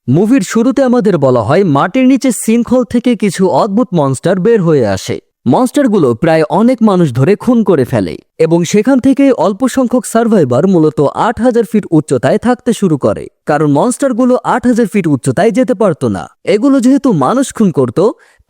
মুভির শুরুতে আমাদের বলা হয় মাটির নিচে সিঙ্কহোল থেকে কিছু অদ্ভুত মনস্টার বের হয়ে আসে। মনস্টারগুলো প্রায় অনেক মানুষ ধরে খুন করে ফেলে এবং সেখান থেকে অল্প সংখ্যক সার্ভাইভার মূলত ৮,০০০ ফিট উচ্চতায় থাকতে শুরু করে, কারণ মনস্টারগুলো ৮,০০০ ফিট উচ্চতায় যেতে পারত না। এগুলো যেহেতু মানুষ খুন করত,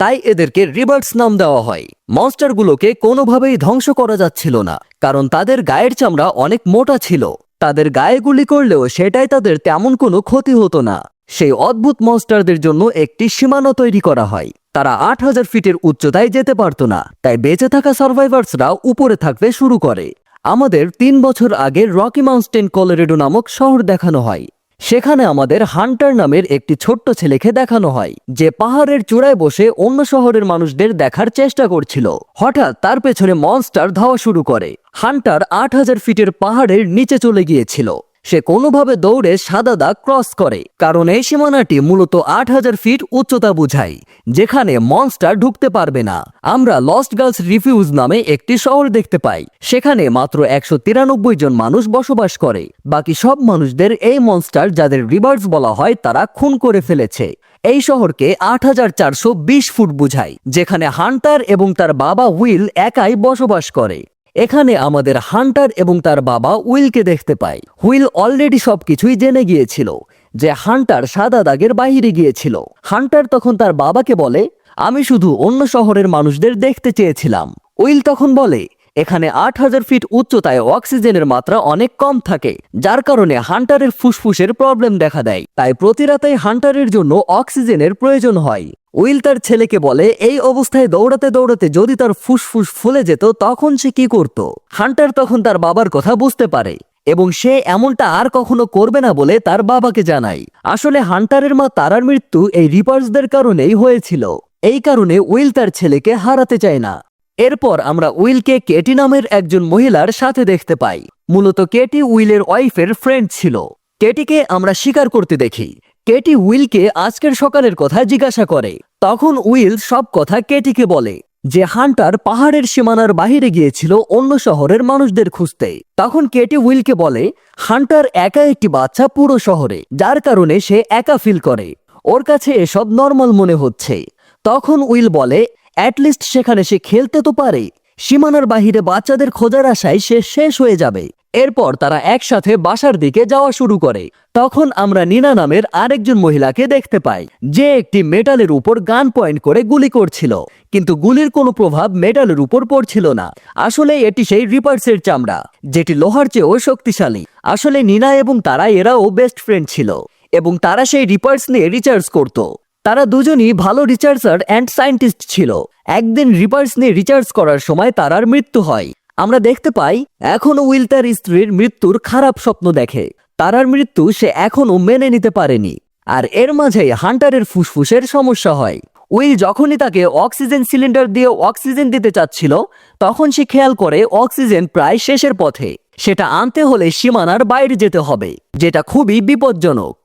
তাই এদেরকে রিবার্ডস নাম দেওয়া হয়। মনস্টারগুলোকে কোনোভাবেই ধ্বংস করা যাচ্ছিল না, কারণ তাদের গায়ের চামড়া অনেক মোটা ছিল। তাদের গায়ে গুলি করলেও সেটাই তাদের তেমন কোনো ক্ষতি হতো না। সেই অদ্ভুত মনস্টারদের জন্য একটি সীমানা তৈরি করা হয়। তারা ৮,০০০ ফিটের উচ্চতায় যেতে পারত না, তাই বেঁচে থাকা সার্ভাইভার্সরা উপরে থাকতে শুরু করে। আমাদের ৩ বছর আগে রকি মাউন্টেন কলোরেডো নামক শহর দেখানো হয়। সেখানে আমাদের হান্টার নামের একটি ছোট্ট ছেলেকে দেখানো হয়, যে পাহাড়ের চূড়ায় বসে অন্য শহরের মানুষদের দেখার চেষ্টা করছিল। হঠাৎ তার পেছনে মনস্টার ধাওয়া শুরু করে। হান্টার ৮,০০০ ফিটের পাহাড়ের নিচে চলে গিয়েছিল। সে কোনোভাবে দৌড়ে সাদা দাগ ক্রস করে, কারণ এই সীমানাটি মূলত ৮,০০০ ফিট উচ্চতা বোঝায়, যেখানে মনস্টার ঢুকতে পারবে না। আমরা লস্ট গার্লস রিফিউজ নামে একটি শহর দেখতে পাই। সেখানে মাত্র ১৯৩ জন মানুষ বসবাস করে। বাকি সব মানুষদের এই মনস্টার, যাদের রিবার্ডস বলা হয়, তারা খুন করে ফেলেছে। এই শহরকে ৮,৪২০ ফুট বোঝায়, যেখানে হান্টার এবং তার বাবা উইল একাই বসবাস করে। এখানে আমাদের হান্টার এবং তার বাবা উইলকে দেখতে পাই। উইল অলরেডি সবকিছুই জেনে গিয়েছিল যে হান্টার সাদা দাগের বাইরে গিয়েছিল। হান্টার তখন তার বাবাকে বলে, আমি শুধু অন্য শহরের মানুষদের দেখতে চেয়েছিলাম। উইল তখন বলে, এখানে ৮,০০০ ফিট উচ্চতায় অক্সিজেনের মাত্রা অনেক কম থাকে, যার কারণে হান্টারের ফুসফুসের প্রবলেম দেখা দেয়। তাই প্রতি রাতেই হান্টারের জন্য অক্সিজেনের প্রয়োজন হয়। উইল তার ছেলেকে বলে, এই অবস্থায় দৌড়াতে দৌড়াতে যদি তার ফুসফুস ফুলে যেত, তখন সে কি করত। হান্টার তখন তার বাবার কথা বুঝতে পারে এবং সে এমনটা আর কখনো করবে না বলে তার বাবাকে জানায়। আসলে হান্টারের মা তারার মৃত্যু এই রিপার্সদের কারণেই হয়েছিল। এই কারণে উইল তার ছেলেকে হারাতে চায় না। এরপর আমরা উইলকে কেটি নামের একজন মহিলার সাথে দেখতে পাই। মূলত কেটি উইলের ওয়াইফের ফ্রেন্ড ছিল। কেটিকে আমরা শিকার করতে দেখি। কেটি উইলকে আজকের সকালের কথা জিজ্ঞাসা করে। তখন উইল সব কথা কেটিকে বলে, যে হান্টার পাহাড়ের সীমানার বাহিরে গিয়েছিল অন্য শহরের মানুষদের খুঁজতে। তখন কেটি উইলকে বলে, হান্টার একা একটি বাচ্চা পুরো শহরে, যার কারণে সে একা ফিল করে। ওর কাছে এসব নর্মাল মনে হচ্ছে। তখন উইল বলে, অ্যাটলিস্ট সেখানে সে খেলতে তো পারে। সীমানার বাহিরে বাচ্চাদের খোঁজার আশায় সে শেষ হয়ে যাবে। এরপর তারা একসাথে বাসার দিকে যাওয়া শুরু করে। তখন আমরা নিনা নামের আরেকজন মহিলাকে দেখতে পাই, যে একটি মেটালের উপর গান পয়েন্ট করে গুলি করছিল, কিন্তু গুলির কোনো প্রভাব মেটালের উপর পড়ছিল না। আসলে এটি সেই রিপার্সের চামড়া, যেটি লোহার চেয়েও শক্তিশালী। আসলে নিনা এবং তারা এরাও বেস্ট ফ্রেন্ড ছিল এবং তারা সেই রিপার্স নিয়ে রিচার্জ করত। তারা দুজনই ভালো রিচার্জার অ্যান্ড সায়েন্টিস্ট ছিল। একদিন রিপার্স নিয়ে রিচার্জ করার সময় তারার মৃত্যু হয়। আমরা দেখতে পাই এখনো উইল তার স্ত্রীর মৃত্যুর খারাপ স্বপ্ন দেখে। তারার মৃত্যু সে এখনো মেনে নিতে পারেনি। আর এর মাঝেই হান্টারের ফুসফুসের সমস্যা হয়। উইল যখনই তাকে অক্সিজেন সিলিন্ডার দিয়ে অক্সিজেন দিতে চাচ্ছিল, তখন সে খেয়াল করে অক্সিজেন প্রায় শেষের পথে। সেটা আনতে হলে সীমানার বাইরে যেতে হবে, যেটা খুবই বিপজ্জনক।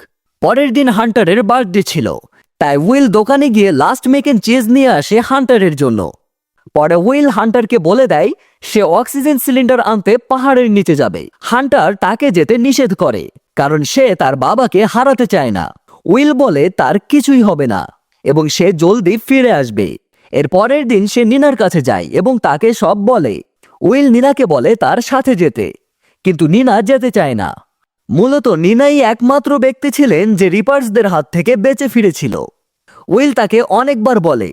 পরের দিন হান্টারের বার্থডে ছিল, তাই উইল দোকানে গিয়ে লাস্ট মেক এন্ড চিজ নিয়ে আসে হান্টারের জন্য। পরে উইল হান্টারকে বলে দেয় সে অক্সিজেন সিলিন্ডার আনতে পাহাড়ের নিচে যাবে। হান্টার তাকে যেতে নিষেধ করে, কারণ সে তার বাবাকে হারাতে চায় না। উইল বলে তার কিছুই হবে না এবং সে জলদি ফিরে আসবে। এর পরের দিন সে নিনার কাছে যায় এবং তাকে সব বলে। উইল নিনাকে বলে তার সাথে যেতে, কিন্তু নিনা যেতে চায় না। মূলত নিনাই একমাত্র ব্যক্তি ছিলেন যে রিপার্সদের হাত থেকে বেঁচে ফিরেছিল। উইল তাকে অনেকবার বলে,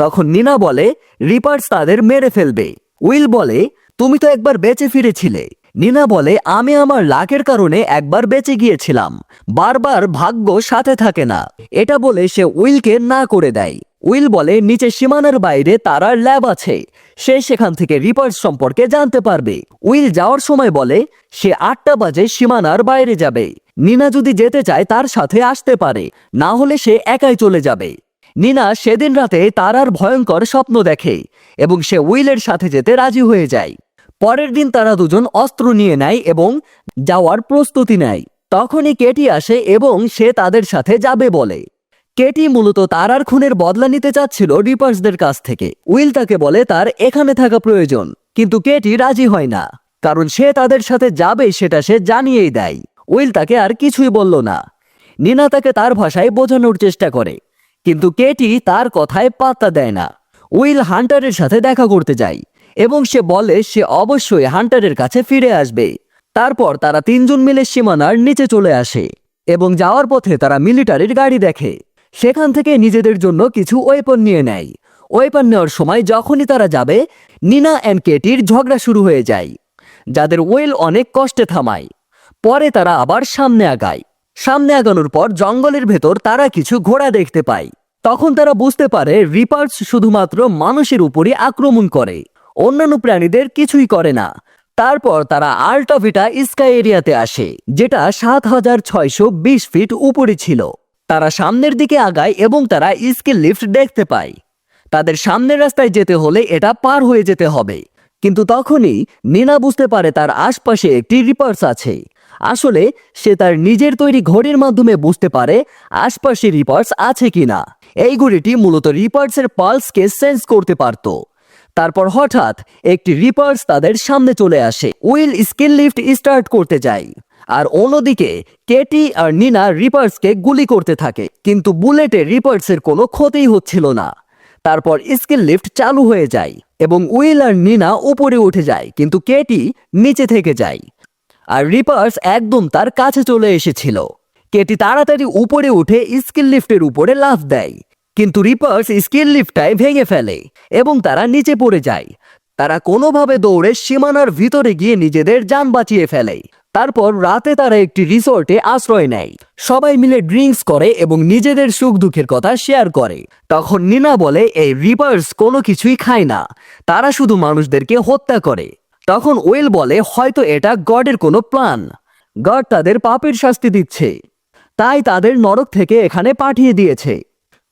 তখন নিনা বলে রিপার্স তাদের মেরে ফেলবে। উইল বলে, তুমি তো একবার বেঁচে ফিরেছিলে। নিনা বলে, আমি আমার লাকের কারণে একবার বেঁচে গিয়েছিলাম, বারবার ভাগ্য সাথে থাকে না। এটা বলে সে উইলকে না করে দেয়। উইল বলে নিচে সীমানার বাইরে তারার ল্যাব আছে, সে সেখান থেকে রিপার্স সম্পর্কে জানতে পারবে। উইল যাওয়ার সময় বলে সে ৮টা বাজে সীমানার বাইরে যাবে। নিনা যদি যেতে চায় তার সাথে আসতে পারে, না হলে সে একাই চলে যাবে। নিনা সেদিন রাতে তারার ভয়ঙ্কর স্বপ্ন দেখে এবং সে উইলের সাথে যেতে রাজি হয়ে যায়। পরের দিন তারা দুজন অস্ত্র নিয়ে নেয় এবং যাওয়ার প্রস্তুতি নেয়। তখনই কেটি আসে এবং সে তাদের সাথে যাবে বলে। কেটি মূলত তারার খুনের বদলা নিতে চাচ্ছিল রিপার্সদের কাছ থেকে। উইল তাকে বলে তার এখানে থাকা প্রয়োজন, কিন্তু কেটি রাজি হয় না, কারণ সে তাদের সাথে যাবে সেটা সে জানিয়েই দেয়। উইল তাকে আর কিছুই বলল না। নিনা তাকে তার ভাষায় বোঝানোর চেষ্টা করে, কিন্তু কেটি তার কথায় পাত্তা দেয় না। উইল হান্টারের সাথে দেখা করতে যায় এবং সে বলে সে অবশ্যই হান্টারের কাছে ফিরে আসবে। তারপর তারা তিনজন মিলে সীমানার নিচে চলে আসে এবং যাওয়ার পথে তারা মিলিটারির গাড়ি দেখে। সেখান থেকে নিজেদের জন্য কিছু ওয়েপন নিয়ে নেয়। ওয়েপন নেওয়ার সময় যখনই তারা যাবে, নিনা অ্যান্ড কেটির ঝগড়া শুরু হয়ে যায়, যাদের উইল অনেক কষ্টে থামায়। পরে তারা আবার সামনে আগায়। সামনে আগানোর পর জঙ্গলের ভেতর তারা কিছু ঘোড়া দেখতে পায়। তখন তারা বুঝতে পারে রিপার্স শুধুমাত্র মানুষের উপরই আক্রমণ করে, অন্যান্য প্রাণীদের কিছুই করে না। তারপর তারা আল্টা ভিটা স্কাই এরিয়াতে আসে, যেটা 7620 ফিট উপরে ছিল। তারা সামনের দিকে আগায় এবং তারা স্কিল লিফট দেখতে পায়। তাদের সামনের রাস্তায় যেতে হলে এটা পার হয়ে যেতে হবে, কিন্তু তখনই নিনা বুঝতে পারে তার আশপাশে একটি রিপার্স আছে। আসলে সে তার নিজের তৈরি ঘড়ির মাধ্যমে বুঝতে পারে আশপাশে রিপার্স আছে কিনা। এই ঘড়িটি মূলত রিপার্সের পালসকে সেন্স করতে পারত। তারপর হঠাৎ একটি রিপার্স তাদের সামনে চলে আসে। উইল স্কিল লিফট স্টার্ট করতে যায়, আর অন্যদিকে কেটি আর নিনা রিপার্সকে গুলি করতে থাকে, কিন্তু বুলেটে রিপার্সের কোনো ক্ষতি হচ্ছিল না। তারপর স্কিল লিফট চালু হয়ে যায় এবং উইল আর নিনা উপরে উঠে যায়, কিন্তু কেটি নিচে থেকে যায়। আর রিপার্স একদম তার কাছে চলে এসেছিল। কেটি তাড়াতাড়ি উপরে উঠে স্কিল লিফটের উপরে লাফ দেয়, কিন্তু রিপার্স স্কিল লিফটটাই ভেঙে ফেলে এবং তারা নিচে পড়ে যায়। তারা কোনোভাবে দৌড়ে সীমানার ভিতরে গিয়ে নিজেদের জান বাঁচিয়ে ফেলে। তারপর রাতে তারা একটি রিসোর্টে আশ্রয় নেয়। সবাই মিলে ড্রিঙ্কস করে এবং নিজেদের সুখ দুঃখের কথা শেয়ার করে। তখন নিনা বলে এই রিপার্স কোনো কিছুই খায় না, তারা শুধু মানুষদেরকে হত্যা করে। তখন উইল বলে হয়তো এটা গডের কোনো প্ল্যান, গড তাদের পাপের শাস্তি দিচ্ছে, তাই তাদের নরক থেকে এখানে পাঠিয়ে দিয়েছে।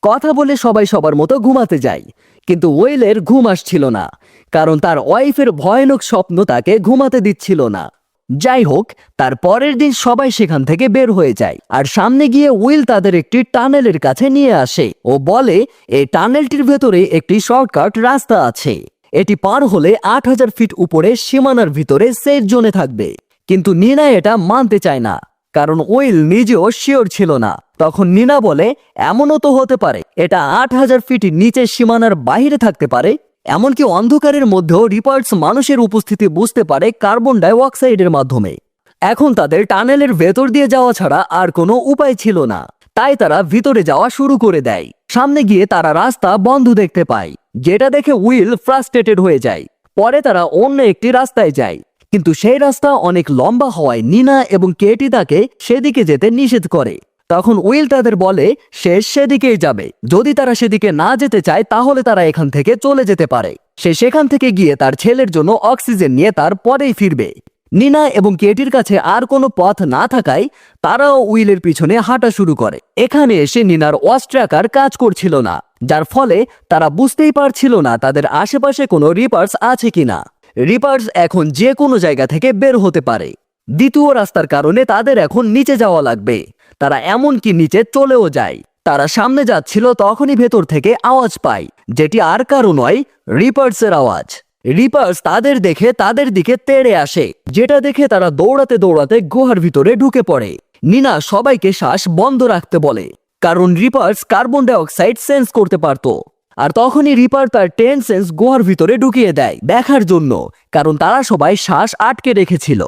কথা বলে সবাই সবার মতো ঘুমাতে যায়, কিন্তু উইলের ঘুম আসছিল না, কারণ তার ওয়াইফের ভয়ানক স্বপ্ন তাকে ঘুমাতে দিচ্ছিল না। যাই হোক, তার পরের দিন সবাই সেখান থেকে বের হয়ে যায়, আর সামনে গিয়ে উইল তাদের একটি টানেলের কাছে নিয়ে আসে ও বলে এই টানেলটির ভেতরে একটি শর্টকাট রাস্তা আছে, এটি পার হলে 8000 ফিট উপরে সীমানার ভিতরে সেফ জোনে থাকবে। কিন্তু নিনা এটা মানতে চায় না, কারণ উইল নিজেও শিওর ছিল না। তখন নিনা বলে এমনও তো হতে পারে এটা 8000 ফিট নিচে সীমানার বাইরে থাকতে পারে, এমনকি অন্ধকারের মধ্যেও রিপার্স মানুষের উপস্থিতি বুঝতে পারে কার্বন ডাই অক্সাইডের মাধ্যমে। এখন তাদের টানেলের ভেতর দিয়ে যাওয়া ছাড়া আর কোনো উপায় ছিল না, তাই তারা ভিতরে যাওয়া শুরু করে দেয়। সামনে গিয়ে তারা রাস্তা বন্ধ দেখতে পায়, যেটা দেখে উইল ফ্রাস্ট্রেটেড হয়ে যায়। পরে তারা অন্য একটি রাস্তায় যায়, কিন্তু সেই রাস্তা অনেক লম্বা হওয়ায় নিনা এবং কেটি তাকে সেদিকে যেতে নিষেধ করে। তখন উইল তাদের বলে সে সেদিকেই যাবে, যদি তারা সেদিকে না যেতে চায় তাহলে তারা এখান থেকে চলে যেতে পারে। সে সেখান থেকে গিয়ে তার ছেলের জন্য অক্সিজেন নিয়ে তার পরেই ফিরবে। নিনা এবং কেটির কাছে আর কোনো পথ না থাকায় তারাও উইলের পিছনে হাঁটা শুরু করে। এখানে এসে নিনার ওয়াচ ট্র্যাকার কাজ করছিল না, যার ফলে তারা বুঝতেই পারছিল না তাদের আশেপাশে কোনো রিপার্স আছে কিনা। রিপার্স এখন যে কোনো জায়গা থেকে বের হতে পারে। দ্বিতীয় রাস্তার কারণে তাদের এখন নিচে যাওয়া লাগবে। তারা এমনকি নিচে চলেও যায়। তারা সামনে যাচ্ছিল, তখনই ভেতর থেকে আওয়াজ পায়, যেটি আর কারো নয়, রিপার্সের আওয়াজ। রিপার্স তাদের দেখে তাদের দিকে তেড়ে আসে, যেটা দেখে তারা দৌড়াতে দৌড়াতে গুহার ভিতরে ঢুকে পড়ে। নিনা সবাইকে শ্বাস বন্ধ রাখতে বলে, কারণ রিপার্স কার্বন ডাই অক্সাইড সেন্স করতে পারত। আর তখনই রিপার তার 10 সেন্স গুহার ভিতরে ঢুকিয়ে দেয় দেখার জন্য, কারণ তারা সবাই শ্বাস আটকে রেখেছিল,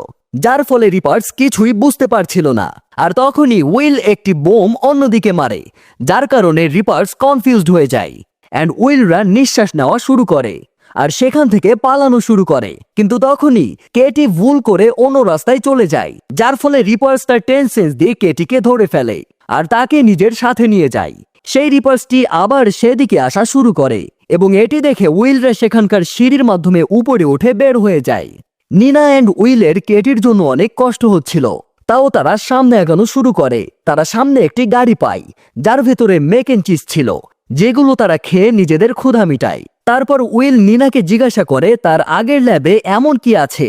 যার ফলে রিপার্স কিছুই বুঝতে পারছিল না। আর তখনই উইল একটি বোম অন্যদিকে মারে, যার কারণে রিপার্স কনফিউজড হয়ে যায় অ্যান্ড উইলরা নিঃশ্বাস নেওয়া শুরু করে আর সেখান থেকে পালানো শুরু করে। কিন্তু তখনই কেটি ভুল করে অন্য রাস্তায় চলে যায়, যার ফলে রিপার্স তার 10 সেন্স দিয়ে কেটিকে ধরে ফেলে আর তাকে নিজের সাথে নিয়ে যায়। সেই রিপার্সটি আবার সেদিকে আসা শুরু করে এবং এটি দেখে উইলরা সেখানকার সিঁড়ির মাধ্যমে উপরে উঠে বের হয়ে যায়। নিনা অ্যান্ড উইলের কেটির জন্য অনেক কষ্ট হচ্ছিল, তাও তারা সামনে এগোনো শুরু করে। তারা সামনে একটি গাড়ি পায়, যার ভেতরে মেক এন্ড চিজ ছিল, যেগুলো তারা খেয়ে নিজেদের ক্ষুধা মিটায়। তারপর উইল নিনাকে জিজ্ঞাসা করে তার আগের ল্যাবে এমন কি আছে।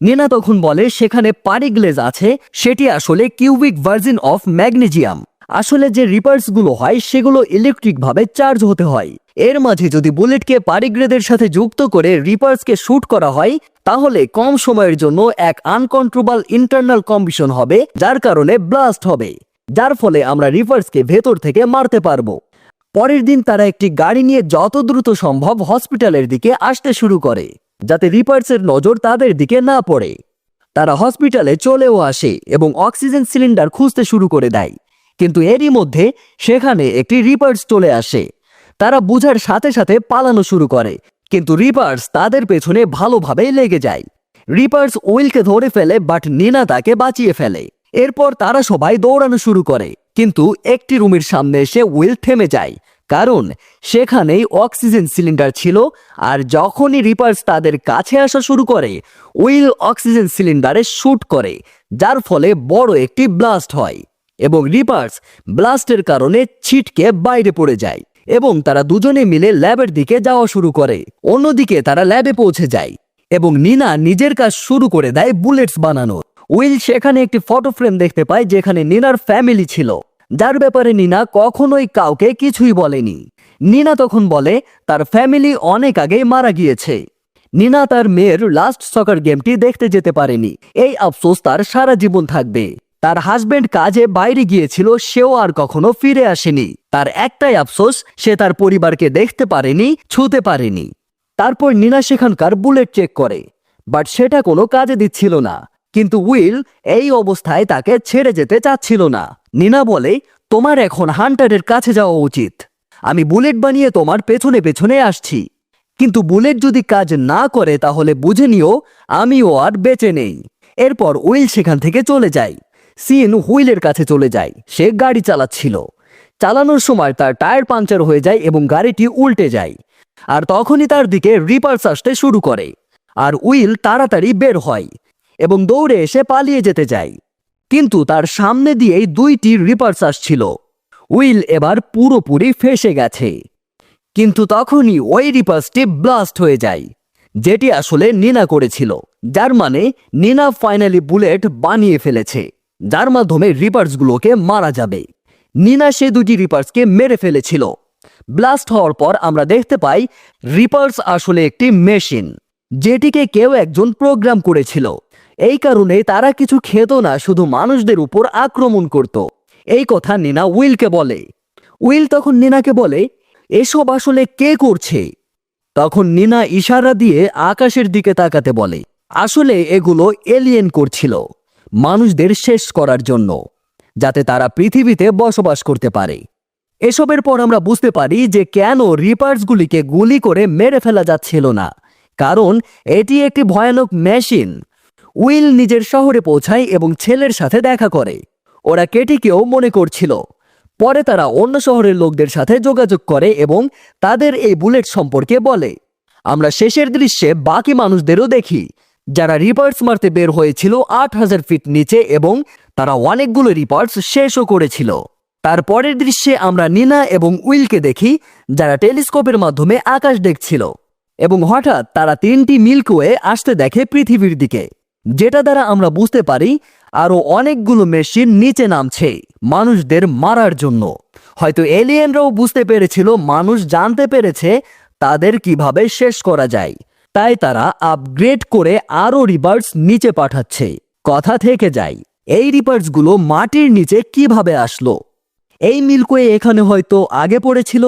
নিনা তখন বলে সেখানে পারিগ্লেজ আছে, সেটি আসলে কিউবিক ভার্জিন অফ ম্যাগনেসিয়াম। আসলে যে রিপার্স গুলো হয় সেগুলো ইলেকট্রিক ভাবে চার্জ হতে হয়। এর মাঝে যদি বুলেটকে পারিগ্রেডের সাথে যুক্ত করে রিপার্সকে শুট করা হয়, তাহলে কম সময়ের জন্য এক আনকন্ট্রোলেবল ইন্টারনাল কম্বিশন হবে, যার কারণে ব্লাস্ট হবে। যার ফলে আমরা রিপার্সকে ভেতর থেকে মারতে পারবো। পরের দিন তারা একটি গাড়ি নিয়ে যত দ্রুত সম্ভব হসপিটালের দিকে আসতে শুরু করে, যাতে রিপার্সের নজর তাদের দিকে না পড়ে। তারা হসপিটালে চলেও আসে এবং অক্সিজেন সিলিন্ডার খুঁজতে শুরু করে দেয়, কিন্তু এরই মধ্যে সেখানে একটি রিপার্স চলে আসে। তারা বুঝার সাথে সাথে পালানো শুরু করে, কিন্তু রিপার্স তাদের পেছনে ভালোভাবেই লেগে যায়। রিপার্স উইলকে ধরে ফেলে, বাট নিনা তাকে বাঁচিয়ে ফেলে। এরপর তারা সবাই দৌড়ানো শুরু করে, কিন্তু একটি রুমের সামনে এসে উইল থেমে যায়, কারণ সেখানেই অক্সিজেন সিলিন্ডার ছিল। আর যখনই রিপার্স তাদের কাছে আসা শুরু করে, উইল অক্সিজেন সিলিন্ডারে শুট করে, যার ফলে বড় একটি ব্লাস্ট হয় এবং রিপার্স ব্লাস্টের কারণে ছিটকে বাইরে পড়ে যায় এবং তারা দুজনে মিলে ল্যাবের দিকে যাওয়া শুরু করে। অন্যদিকে তারা ল্যাবে পৌঁছে যায় এবং নিনা নিজের কাজ শুরু করে দেয় বুলেটস বানানোর। উইল সেখানে একটি ফটো ফ্রেম দেখতে পায় যেখানে নিনার ফ্যামিলি ছিল, যার ব্যাপারে নিনা কখনোই কাউকে কিছুই বলেনি। নিনা তখন বলে তার ফ্যামিলি অনেক আগেই মারা গিয়েছে। নিনা তার মেয়ের লাস্ট সকার গেমটি দেখতে যেতে পারেনি, এই আফসোস তার সারা জীবন থাকবে। তার হাজবেন্ড কাজে বাইরে গিয়েছিল, সেও আর কখনো ফিরে আসেনি। তার একটাই আফসোস, সে তার পরিবারকে দেখতে পারেনি, ছুঁতে পারেনি। তারপর নিনা সেখানকার বুলেট চেক করে, বাট সেটা কোনো কাজে দিচ্ছিল না। কিন্তু উইল এই অবস্থায় তাকে ছেড়ে যেতে চাচ্ছিল না। নিনা বলে, তোমার এখন হান্টারের কাছে যাওয়া উচিত। আমি বুলেট বানিয়ে তোমার পেছনে পেছনে আসছি, কিন্তু বুলেট যদি কাজ না করে তাহলে বুঝে নিও আমিও আর বেঁচে নেই। এরপর উইল সেখান থেকে চলে যায়। সিন হুইলের কাছে চলে যায়। সে গাড়ি চালাচ্ছিল। চালানোর সময় তার টায়ার পাংচার হয়ে যায় এবং গাড়িটি উল্টে যায়। আর তখনই তার দিকে রিপার্স আসতে শুরু করে। আর উইল তাড়াতাড়ি বের হয় এবং দৌড়ে এসে পালিয়ে যেতে যায়, কিন্তু তার সামনে দিয়েই দুইটি রিপার্স আসছিল। উইল এবার পুরোপুরি ফেঁসে গেছে। কিন্তু তখনই ওই রিপার্সটি ব্লাস্ট হয়ে যায়, যেটি আসলে নিনা করেছিল। যার মানে নিনা ফাইনালি বুলেট বানিয়ে ফেলেছে, যার মাধ্যমে রিপার্সগুলোকে মারা যাবে। নিনা সে দুটি রিপার্সকে মেরে ফেলেছিল। ব্লাস্ট হওয়ার পর আমরা দেখতে পাই রিপার্স আসলে একটি মেশিন, যেটিকে কেউ একজন প্রোগ্রাম করেছিল। এই কারণে তারা কিছু খেত না, শুধু মানুষদের উপর আক্রমণ করত। এই কথা নিনা উইলকে বলে। উইল তখন নিনাকে বলে, এসব আসলে কে করছে? তখন নিনা ইশারা দিয়ে আকাশের দিকে তাকাতে বলে, আসলে এগুলো এলিয়েন করছিল, মানুষদের শেষ করার জন্য, যাতে তারা পৃথিবীতে বসবাস করতে পারে। এসবের পর আমরা বুঝতে পারি যে কেন রিপার্সগুলিকে গুলি করে মেরে ফেলা যাচ্ছিল না, কারণ এটি একটি ভয়ানক মেশিন। উইল নিজের শহরে পৌঁছায় এবং ছেলের সাথে দেখা করে। ওরা কেটিকেও মনে করছিল। পরে তারা অন্য শহরের লোকদের সাথে যোগাযোগ করে এবং তাদের এই বুলেট সম্পর্কে বলে। আমরা শেষের দৃশ্যে বাকি মানুষদেরও দেখি, যারা রিপার্স মারতে বের হয়েছিল ৮,০০০ ফিট নিচে এবং তারা অনেকগুলো রিপার্স শেষও করেছিল। তারপরের দৃশ্যে আমরা নিনা এবং উইলকে দেখি, যারা টেলিস্কোপের মাধ্যমে আকাশ দেখছিল এবং হঠাৎ তারা ৩টি মিল্কওয়ে আসতে দেখে পৃথিবীর দিকে, যেটা দ্বারা আমরা বুঝতে পারি আরো অনেকগুলো মেশিন নিচে নামছে মানুষদের মারার জন্য। হয়তো এলিয়েনরাও বুঝতে পেরেছিল, মানুষ জানতে পেরেছে তাদের কিভাবে শেষ করা যায়, তাই তারা আপগ্রেড করে আরো রিপার্স নিচে পাঠাচ্ছে। কথা থেকে যায়, এই রিপার্সগুলো মাটির নিচে কিভাবে আসলো? এই মিল্কওয়ে এখানে হয়তো আগে পড়েছিল।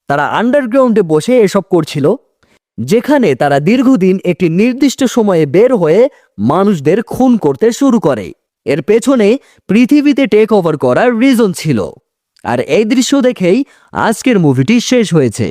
তারা আন্ডারগ্রাউন্ডে বসে এসব করছিল, যেখানে তারা দীর্ঘদিন একটি নির্দিষ্ট সময়ে বের হয়ে মানুষদের খুন করতে শুরু করে। এর পেছনে পৃথিবীতে টেক ওভার করার রিজন ছিল। আর এই দৃশ্য দেখেই আজকের মুভিটি শেষ হয়েছে।